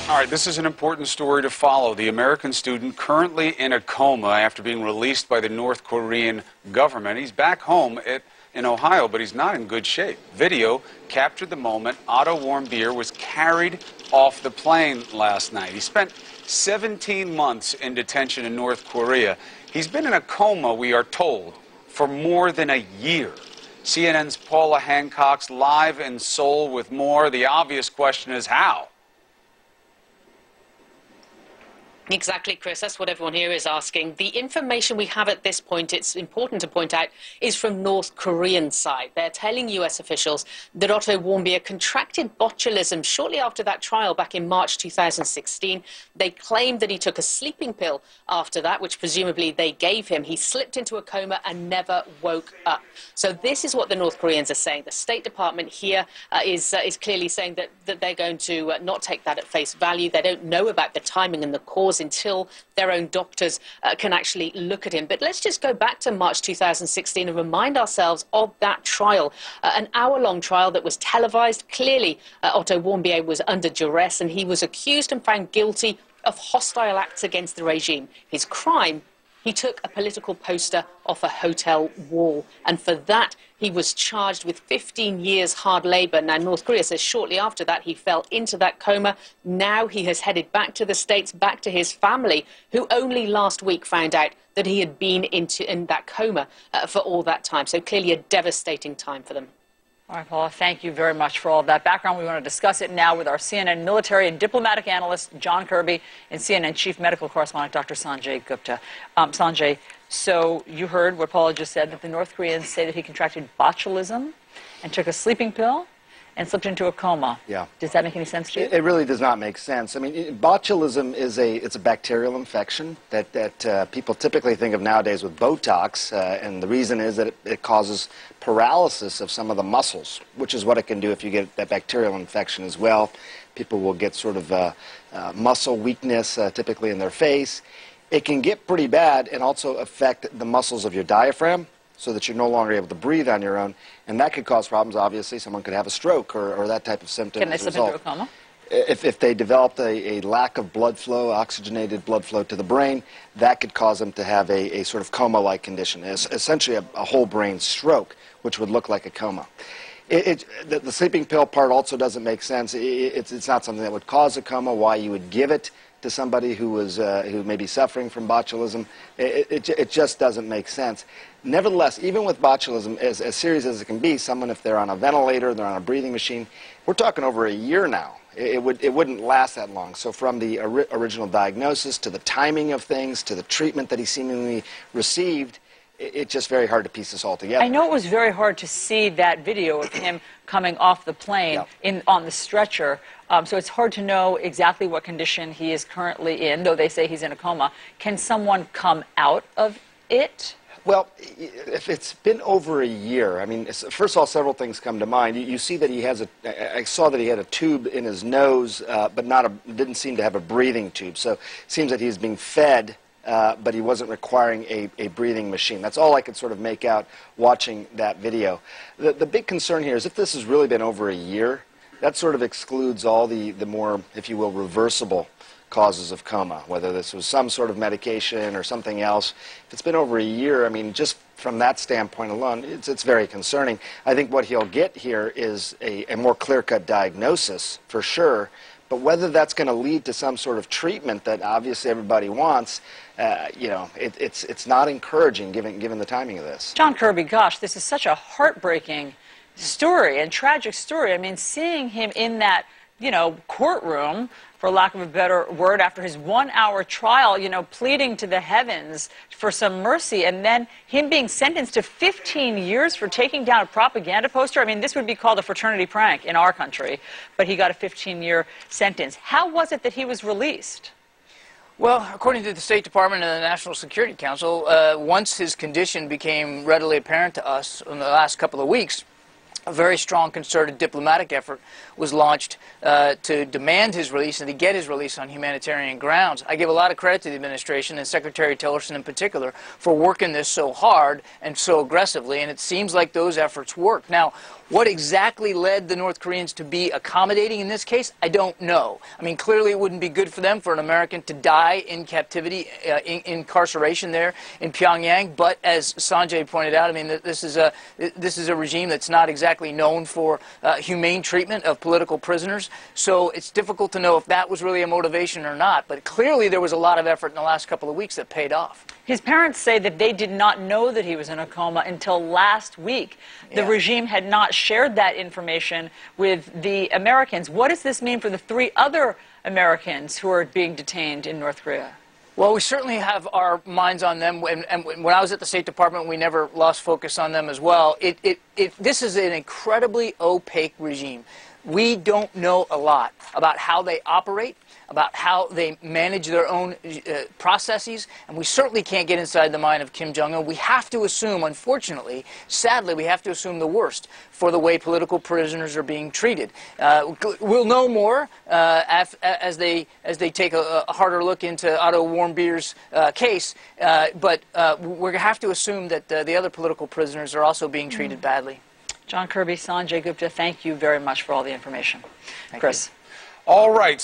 All right, this is an important story to follow. The American student currently in a coma after being released by the North Korean government. He's back home in Ohio, but he's not in good shape. Video captured the moment Otto Warmbier was carried off the plane last night. He spent 17 months in detention in North Korea. He's been in a coma, we are told, for more than a year. CNN's Paula Hancock's live in Seoul with more. The obvious question is how? Exactly, Chris. That's what everyone here is asking. The information we have at this point, it's important to point out, is from North Korean side. They're telling U.S. officials that Otto Warmbier contracted botulism shortly after that trial back in March 2016. They claimed that he took a sleeping pill after that, which presumably they gave him. He slipped into a coma and never woke up. So this is what the North Koreans are saying. The State Department here is clearly saying that they're going to not take that at face value. They don't know about the timing and the cause until their own doctors can actually look at him. But let's just go back to March 2016 and remind ourselves of that trial, an hour-long trial that was televised. Clearly, Otto Warmbier was under duress and he was accused and found guilty of hostile acts against the regime. His crime: he took a political poster off a hotel wall, and for that he was charged with 15 years hard labor. Now, North Korea says shortly after that he fell into that coma. Now he has headed back to the States, back to his family, who only last week found out that he had been in that coma for all that time. So clearly a devastating time for them. All right, Paula, thank you very much for all of that background. We want to discuss it now with our CNN military and diplomatic analyst, John Kirby, and CNN chief medical correspondent, Dr. Sanjay Gupta. Sanjay, so you heard what Paula just said, that the North Koreans say that he contracted botulism and took a sleeping pill and slipped into a coma. Yeah. Does that make any sense to you? It really does not make sense. I mean, botulism is it's a bacterial infection that people typically think of nowadays with Botox, and the reason is that it causes paralysis of some of the muscles, which is what it can do if you get that bacterial infection as well. People will get sort of muscle weakness, typically in their face. It can get pretty bad and also affect the muscles of your diaphragm, so that you're no longer able to breathe on your own. And that could cause problems, obviously. Someone could have a stroke or that type of symptom. Can they slip into a coma? If they developed a lack of blood flow, oxygenated blood flow to the brain, that could cause them to have a sort of coma-like condition. It's essentially a whole brain stroke, which would look like a coma. The sleeping pill part also doesn't make sense. It's not something that would cause a coma. Why you would give it to somebody who may be suffering from botulism, it just doesn't make sense. Nevertheless, even with botulism, as serious as it can be, someone, if they're on a ventilator, they're on a breathing machine, we're talking over a year now. It wouldn't last that long. So from the original diagnosis to the timing of things to the treatment that he seemingly received, it's just very hard to piece this all together. I know it was very hard to see that video of him coming off the plane on the stretcher. So it's hard to know exactly what condition he is currently in, though they say he's in a coma. Can someone come out of it? Well, if it's been over a year, I mean, first of all, several things come to mind. You see that he has I saw that he had a tube in his nose, but didn't seem to have a breathing tube. So it seems that he's being fed, but he wasn't requiring a breathing machine. That's all I could sort of make out watching that video. The big concern here is if this has really been over a year, that sort of excludes all the more, if you will, reversible causes of coma, whether this was some sort of medication or something else. If it's been over a year, I mean, just from that standpoint alone, it's very concerning. I think what he'll get here is a more clear-cut diagnosis, for sure, but whether that's going to lead to some sort of treatment that obviously everybody wants, you know, it's not encouraging given the timing of this. John Kirby, gosh, this is such a heartbreaking story and tragic story. I mean, seeing him in that, you know, courtroom, for lack of a better word, after his 1-hour trial, you know, pleading to the heavens for some mercy, and then him being sentenced to 15 years for taking down a propaganda poster. I mean, this would be called a fraternity prank in our country, but he got a 15-year sentence. How was it that he was released? Well, according to the State Department and the National Security Council, once his condition became readily apparent to us in the last couple of weeks, a very strong concerted diplomatic effort was launched to demand his release and to get his release on humanitarian grounds. I give a lot of credit to the administration and Secretary Tillerson in particular for working this so hard and so aggressively, and it seems like those efforts work. Now, What exactly led the North Koreans to be accommodating in this case, I don't know. I mean, clearly it wouldn't be good for them for an American to die in captivity, in incarceration there in Pyongyang. But as Sanjay pointed out, I mean, this is a regime that's not exactly known for humane treatment of political prisoners. So it's difficult to know if that was really a motivation or not. But clearly there was a lot of effort in the last couple of weeks that paid off. His parents say that they did not know that he was in a coma until last week. The regime had not shared that information with the Americans. What does this mean for the 3 other Americans who are being detained in North Korea? Well, we certainly have our minds on them, and when I was at the State Department, we never lost focus on them as well. This is an incredibly opaque regime. We don't know a lot about how they operate, about how they manage their own processes, and we certainly can't get inside the mind of Kim Jong-un. We have to assume, unfortunately, sadly, we have to assume the worst for the way political prisoners are being treated. We'll know more as they take a harder look into Otto Warmbier's case, but we going to have to assume that the other political prisoners are also being treated badly. John Kirby, Sanjay Gupta, thank you very much for all the information. Thank Chris. All right.